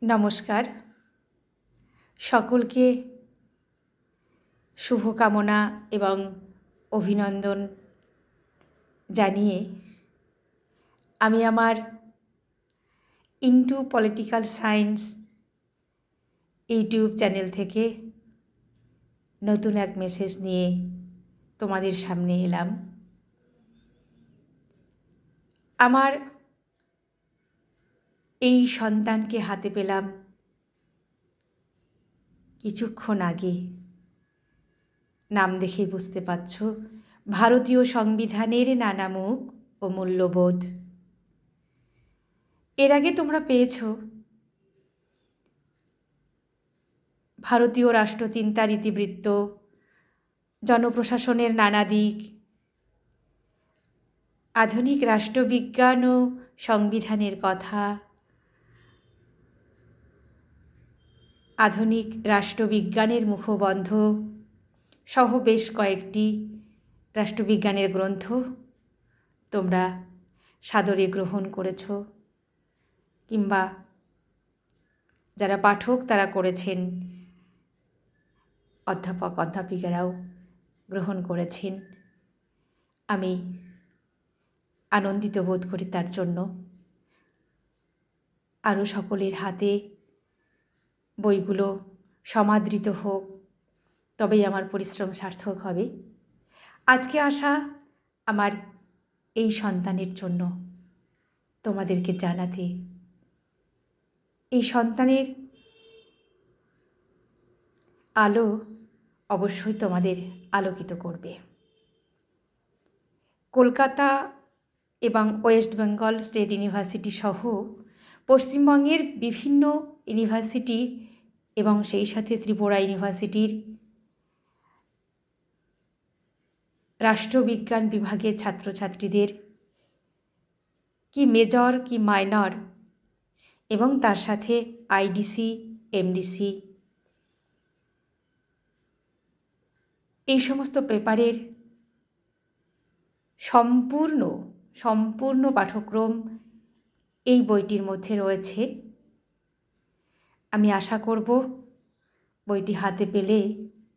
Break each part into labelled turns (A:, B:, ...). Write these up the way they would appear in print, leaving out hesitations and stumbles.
A: নমস্কার। সকলকে শুভকামনা এবং অভিনন্দন জানিয়ে আমি আমার into political science YouTube channel থেকে নতুন এক মেসেজ নিয়ে তোমাদের সামনে এলাম। আমার এই সন্তানকে হাতে পেলাম কিছুক্ষণ আগে। নাম দেখেই বুঝতে পারছ, ভারতীয় সংবিধানের নানা মুখ ও মূল্যবোধ। এর আগে তোমরা পেয়েছ ভারতীয় রাষ্ট্রচিন্তার ইতিবৃত্ত, জনপ্রশাসনের নানা দিক, আধুনিক রাষ্ট্রবিজ্ঞান ও সংবিধানের কথা, আধুনিক রাষ্ট্রবিজ্ঞানের মুখবন্ধ সহ বেশ কয়েকটি রাষ্ট্রবিজ্ঞানের গ্রন্থ তোমরা সাদরে গ্রহণ করেছ, কিংবা যারা পাঠক তারা করেছেন, অধ্যাপক অধ্যাপিকারাও গ্রহণ করেছেন। আমি আনন্দিত বোধ করি তার জন্য। আরও সকলের হাতে বইগুলো সমাদৃত হোক, তবেই আমার পরিশ্রম সার্থক হবে। আজকে আসা আমার এই সন্তানের জন্য তোমাদেরকে জানাতে, এই সন্তানের আলো অবশ্যই তোমাদের আলোকিত করবে। কলকাতা এবং ওয়েস্ট বেঙ্গল স্টেট ইউনিভার্সিটি সহ পশ্চিমবঙ্গের বিভিন্ন ইউনিভার্সিটি এবং সেই সাথে ত্রিপুরা ইউনিভার্সিটির রাষ্ট্রবিজ্ঞান বিভাগের ছাত্রছাত্রীদের কি মেজর কি মাইনর এবং তার সাথে আইডিসি, এমডিসি, এই সমস্ত পেপারের সম্পূর্ণ পাঠ্যক্রম এই বইটির মধ্যে রয়েছে। আমি আশা করব বইটি হাতে পেলে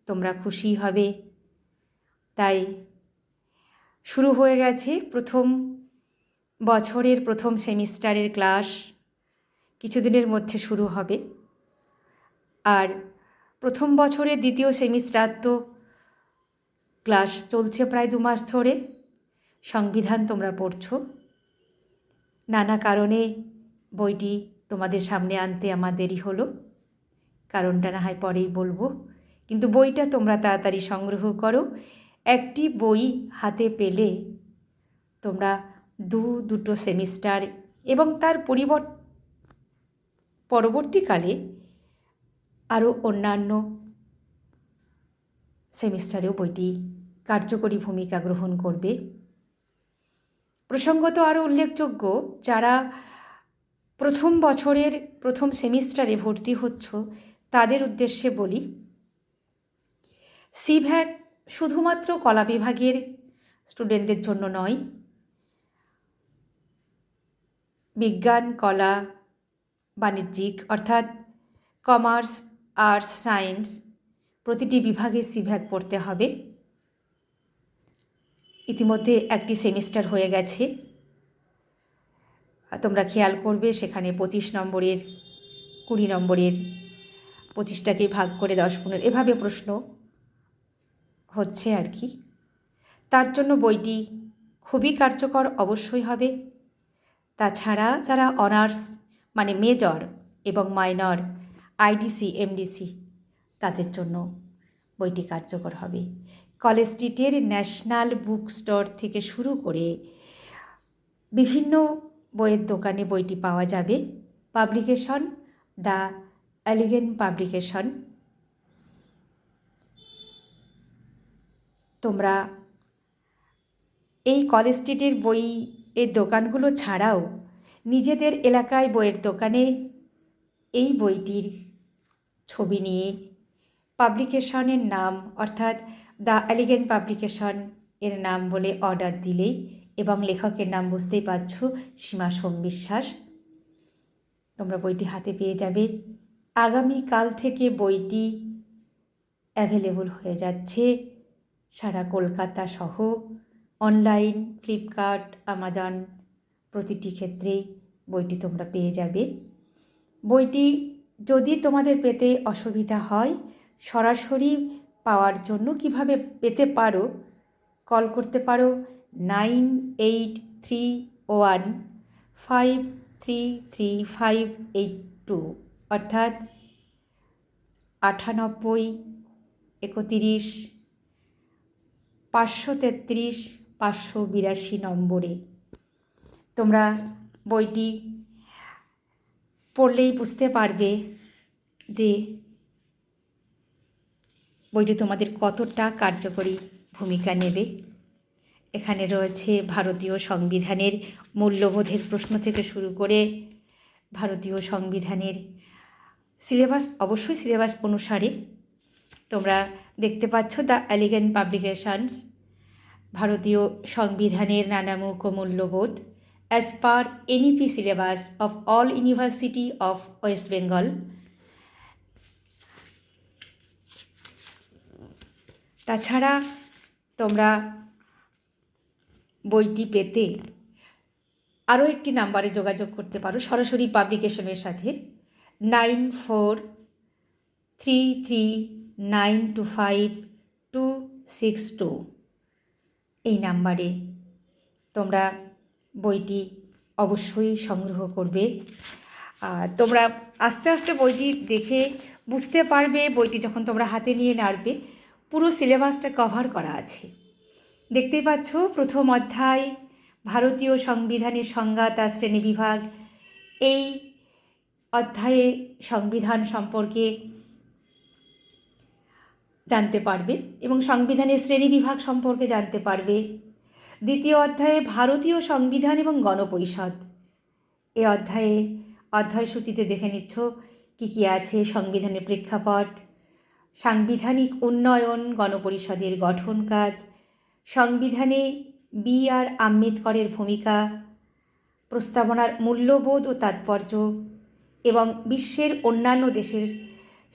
A: তোমরা খুশি হবে। তাই শুরু হয়ে গেছে প্রথম বছরের প্রথম সেমিস্টারের ক্লাস, কিছুদিনের মধ্যে শুরু হবে। আর প্রথম বছরের দ্বিতীয় সেমিস্টার তো ক্লাস চলছে প্রায় 2 মাস ধরে। সংবিধান তোমরা পড়ছো। নানা কারণে বইটি তোমাদের সামনে আনতে আমার দেরি হলো, কারণটা না হয় পরেই বলবো। কিন্তু বইটা তোমরা তাড়াতাড়ি সংগ্রহ করো। একটি বই হাতে পেলে তোমরা দুটো সেমিস্টার এবং তার পরবর্তীকালে আরও অন্যান্য সেমিস্টারেও বইটি কার্যকরী ভূমিকা গ্রহণ করবে। প্রসঙ্গত আরও উল্লেখযোগ্য, যারা প্রথম বছরের প্রথম সেমিস্টারে ভর্তি হচ্ছ তাদের উদ্দেশ্যে বলি, সিভ্যাক শুধুমাত্র কলা বিভাগের স্টুডেন্টদের জন্য নয়। বিজ্ঞান, কলা, বাণিজ্যিক অর্থাৎ কমার্স, আর্টস, সায়েন্স প্রতিটি বিভাগে সিভ্যাক পড়তে হবে। ইতিমধ্যে একটি সেমিস্টার হয়ে গেছে। তোমরা খেয়াল করবে সেখানে 25 নম্বরের, 20 নম্বরের, 25টাকে ভাগ করে 10-15 এভাবে প্রশ্ন হচ্ছে আর কি। তার জন্য বইটি খুবই কার্যকর অবশ্যই হবে। তাছাড়া যারা অনার্স মানে মেজর এবং মাইনর, আইডিসি, এমডিসি তাদের জন্য বইটি কার্যকর হবে। কলেজ স্ট্রিটের ন্যাশনাল বুক স্টোর থেকে শুরু করে বিভিন্ন বইয়ের দোকানে বইটি পাওয়া যাবে। Publication the elegant publication. তোমরা এই কলেজ স্ট্রিটের বইয়ের দোকানগুলো ছাড়াও নিজেদের এলাকায় বইয়ের দোকানে এই বইটির ছবি নিয়ে পাবলিকেশনের নাম অর্থাৎ দ্য এলিগেন্ট পাবলিকেশন এর নাম বলে অর্ডার দিলেই, এবং লেখকের নাম বুঝতেই পারছ, সীমা সোম বিশ্বাস, তোমরা বইটি হাতে পেয়ে যাবে। আগামীকাল থেকে বইটি অ্যাভেলেবল হয়ে যাচ্ছে সারা কলকাতা সহ অনলাইন, ফ্লিপকার্ট, অ্যামাজন প্রতিটি ক্ষেত্রেই বইটি তোমরা পেয়ে যাবে। বইটি যদি তোমাদের পেতে অসুবিধা হয়, সরাসরি পাওয়ার জন্য কিভাবে পেতে পারো, কল করতে পারো 9831533582 অর্থাৎ 98 31 533 582 নম্বরে। তোমরা বইটি পড়লেই বুঝতে পারবে যে বইটি তোমাদের কতটা কার্যকরী ভূমিকা নেবে। এখানে রয়েছে ভারতীয় সংবিধানের মূল্যবোধের প্রশ্ন থেকে শুরু করে ভারতীয় সংবিধানের সিলেবাস, অবশ্যই সিলেবাস অনুসারে। তোমরা দেখতে পাচ্ছ দ্য এলিগেন্ট পাবলিকেশনস, ভারতীয় সংবিধানের নানামুখ ও মূল্যবোধ as per NEP syllabus of all university of West Bengal. তাছাড়া তোমরা বইটি পেতে আরও একটি নাম্বারে যোগাযোগ করতে পারো সরাসরি পাবলিকেশনের সাথে 9433925262। এই নাম্বারে তোমরা বইটি অবশ্যই সংগ্রহ করবে। তোমরা আস্তে আস্তে বইটি দেখে বুঝতে পারবে, বইটি যখন তোমরা হাতে নিয়ে নাড়বে পুরো সিলেবাসটা কভার করা আছে। দেখতেই পাচ্ছ প্রথম অধ্যায় ভারতীয় সংবিধানের সংজ্ঞা, তার শ্রেণীবিভাগ। এই অধ্যায়ে সংবিধান সম্পর্কে জানতে পারবে এবং সংবিধানের শ্রেণীবিভাগ সম্পর্কে জানতে পারবে। দ্বিতীয় অধ্যায়ে ভারতীয় সংবিধান এবং গণপরিষদ। এই অধ্যায়সূচিতে দেখে নিচ্ছ কী কী আছে: সংবিধানের প্রেক্ষাপট, সাংবিধানিক উন্নয়ন, গণপরিষদের গঠন কাজ, সংবিধানে বি.আর. আম্বেদকরের ভূমিকা, প্রস্তাবনার মূল্যবোধ ও তাৎপর্য এবং বিশ্বের অন্যান্য দেশের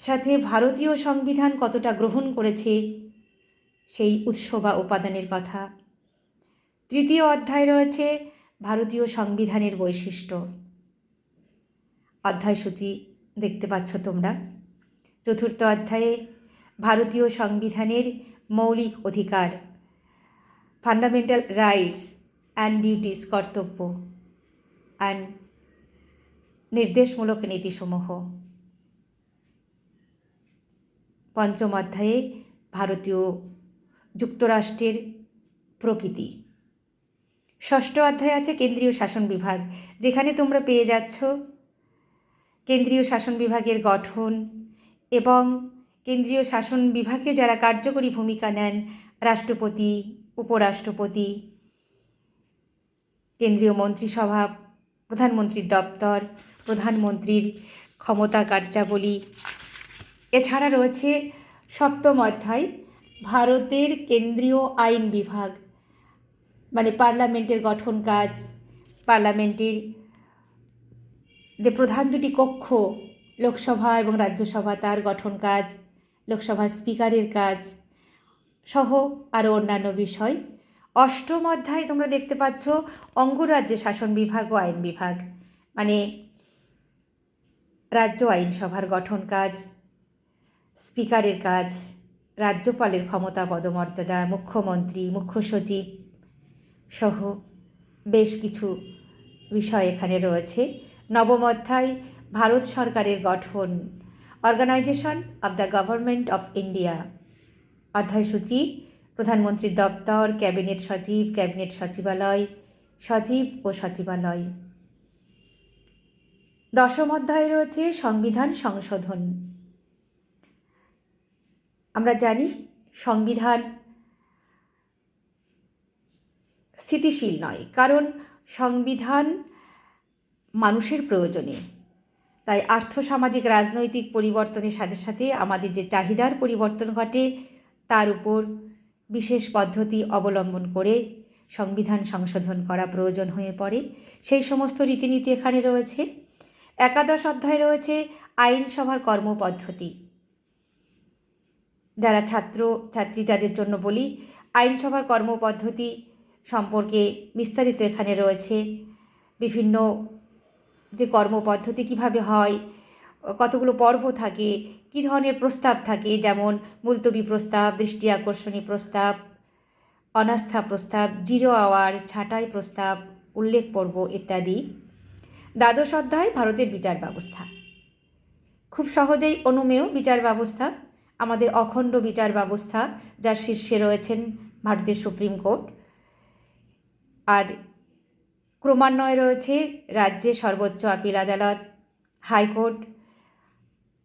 A: সাথে ভারতীয় সংবিধান কতটা গ্রহণ করেছে সেই উৎস বা উপাদানের কথা। তৃতীয় অধ্যায় রয়েছে ভারতীয় সংবিধানের বৈশিষ্ট্য। অধ্যায়সূচি দেখতে পাচ্ছ তোমরা। চতুর্থ অধ্যায়ে ভারতীয় সংবিধানের মৌলিক অধিকার, ফান্ডামেন্টাল রাইটস অ্যান্ড ডিউটিস, কর্তব্য অ্যান্ড নির্দেশমূলক নীতিসমূহ। পঞ্চম অধ্যায়ে ভারতীয় যুক্তরাষ্ট্রের প্রকৃতি। ষষ্ঠ অধ্যায়ে আছে কেন্দ্রীয় শাসন বিভাগ, যেখানে তোমরা পেয়ে যাচ্ছ কেন্দ্রীয় শাসন বিভাগের গঠন এবং কেন্দ্রীয় শাসন বিভাগে যারা কার্যকরী ভূমিকা নেন, রাষ্ট্রপতি, উপরাষ্ট্রপতি, কেন্দ্রীয় মন্ত্রিসভা, প্রধানমন্ত্রীর দপ্তর, প্রধানমন্ত্রীর ক্ষমতা কার্যাবলী। এছাড়া রয়েছে সপ্তম অধ্যায় ভারতের কেন্দ্রীয় আইন বিভাগ, মানে পার্লামেন্টের গঠন কাজ, পার্লামেন্টের যে প্রধান দুটি কক্ষ লোকসভা এবং রাজ্যসভা তার গঠন কাজ, লোকসভার স্পিকারের কাজ সহ আরও অন্যান্য বিষয়। অষ্টম অধ্যায় তোমরা দেখতে পাচ্ছ অঙ্গরাজ্যে শাসন বিভাগ ও আইন বিভাগ, মানে রাজ্য আইনসভার গঠন কাজ, স্পিকারের কাজ, রাজ্যপালের ক্ষমতা পদমর্যাদা, মুখ্যমন্ত্রী, মুখ্য সচিব সহ বেশ কিছু বিষয় এখানে রয়েছে। নবম অধ্যায় ভারত সরকারের গঠন, organisation of the government of India. অধ্যায়সূচি প্রধানমন্ত্রীর দপ্তর, ক্যাবিনেট সচিব, ক্যাবিনেট সচিবালয়, সচিব ও সচিবালয়। দশম অধ্যায়ে রয়েছে সংবিধান সংশোধন। আমরা জানি সংবিধান স্থিতিশীল নয়, কারণ সংবিধান মানুষের প্রয়োজনে। তাই আর্থসামাজিক রাজনৈতিক পরিবর্তনের সাথে সাথে আমাদের যে চাহিদার পরিবর্তন ঘটে তার উপর বিশেষ পদ্ধতি অবলম্বন করে সংবিধান সংশোধন করা প্রয়োজন হয়ে পড়ে। সেই সমস্ত রীতিনীতি এখানে রয়েছে। একাদশ অধ্যায়ে রয়েছে আইনসভার কর্মপদ্ধতি। যারা ছাত্র ছাত্রী তাদের জন্য বলি, আইনসভার কর্মপদ্ধতি সম্পর্কে বিস্তারিত এখানে রয়েছে। বিভিন্ন যে কর্মপদ্ধতি কিভাবে হয়, কতগুলো পর্ব থাকে, কী ধরনের প্রস্তাব থাকে, যেমন মুলতবি প্রস্তাব, দৃষ্টি আকর্ষণী প্রস্তাব, অনাস্থা প্রস্তাব, জিরো আওয়ার, ছাঁটাই প্রস্তাব, উল্লেখ পর্ব ইত্যাদি। দ্বাদশ অধ্যায় ভারতের বিচার ব্যবস্থা। খুব সহজেই অনুমেয় বিচার ব্যবস্থা, আমাদের অখণ্ড বিচার ব্যবস্থা, যার শীর্ষে রয়েছেন ভারতের সুপ্রিম কোর্ট। আর ক্রমান্বয়ে রয়েছে রাজ্যের সর্বোচ্চ আপিল আদালত, হাইকোর্ট,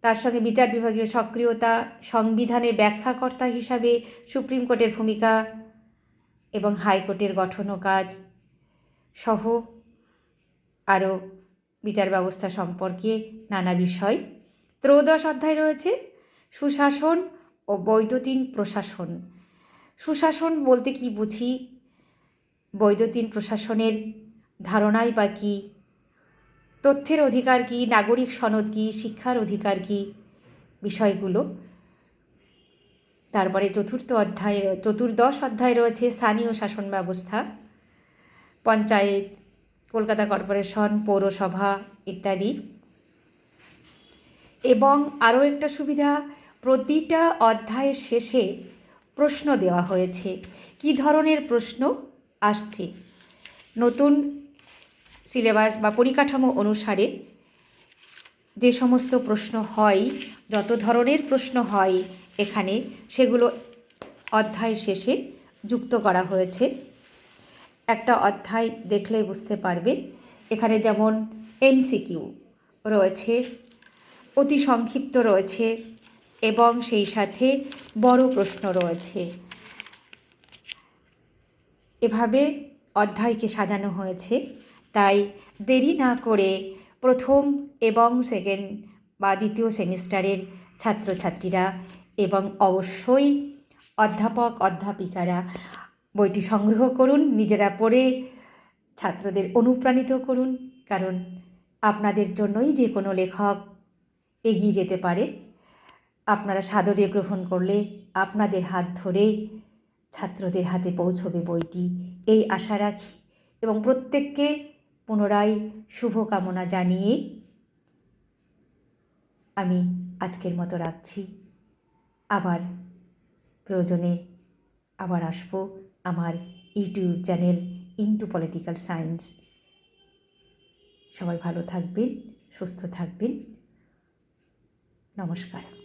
A: তার সঙ্গে বিচার বিভাগীয় সক্রিয়তা, সংবিধানের ব্যাখ্যাকর্তা হিসাবে সুপ্রিম কোর্টের ভূমিকা এবং হাইকোর্টের গঠন ও কাজ সহ আরও বিচার ব্যবস্থা সম্পর্কে নানা বিষয়। ত্রয়োদশ অধ্যায় রয়েছে সুশাসন ও বৈদ্যুতিন প্রশাসন। সুশাসন বলতে কি বুঝি, বৈদ্যুতিন প্রশাসনের ধারণাই বা কী, তথ্যের অধিকার কী, নাগরিক সনদ কী, শিক্ষার অধিকার কী, বিষয়গুলো। তারপরে চতুর্দশ অধ্যায় রয়েছে স্থানীয় শাসন ব্যবস্থা, পঞ্চায়েত, কলকাতা কর্পোরেশন, পৌরসভা ইত্যাদি। এবং আরও একটা সুবিধা, প্রতিটা অধ্যায়ের শেষে প্রশ্ন দেওয়া হয়েছে। কী ধরনের প্রশ্ন আসছে, নতুন সিলেবাস বা পরিকাঠামো অনুসারে যে সমস্ত প্রশ্ন হয়, যত ধরনের প্রশ্ন হয় এখানে, সেগুলো অধ্যায় শেষে যুক্ত করা হয়েছে। একটা অধ্যায় দেখলে বুঝতে পারবে, এখানে যেমন এমসিকিউ রয়েছে, অতি সংক্ষিপ্ত রয়েছে এবং সেই সাথে বড় প্রশ্ন রয়েছে। এভাবে অধ্যায়কে সাজানো হয়েছে। তাই দেরি না করে প্রথম এবং সেকেন্ড বা দ্বিতীয় সেমিস্টারের ছাত্রছাত্রীরা এবং অবশ্যই অধ্যাপক অধ্যাপিকারা বইটি সংগ্রহ করুন, নিজেরা পড়ে ছাত্রদের অনুপ্রাণিত করুন। কারণ আপনাদের জন্যই যে কোনো লেখক এগিয়ে যেতে পারে। আপনারা সাদরে গ্রহণ করলে আপনাদের হাত ধরে ছাত্রদের হাতে পৌঁছবে বইটি, এই আশা রাখি এবং প্রত্যেককে পুনরায় শুভকামনা জানিয়ে আমি আজকের মতো রাখছি। আবার প্রয়োজনে আবার আসবো আমার YouTube channel into political science. সবাই ভালো থাকবেন, সুস্থ থাকবেন। নমস্কার।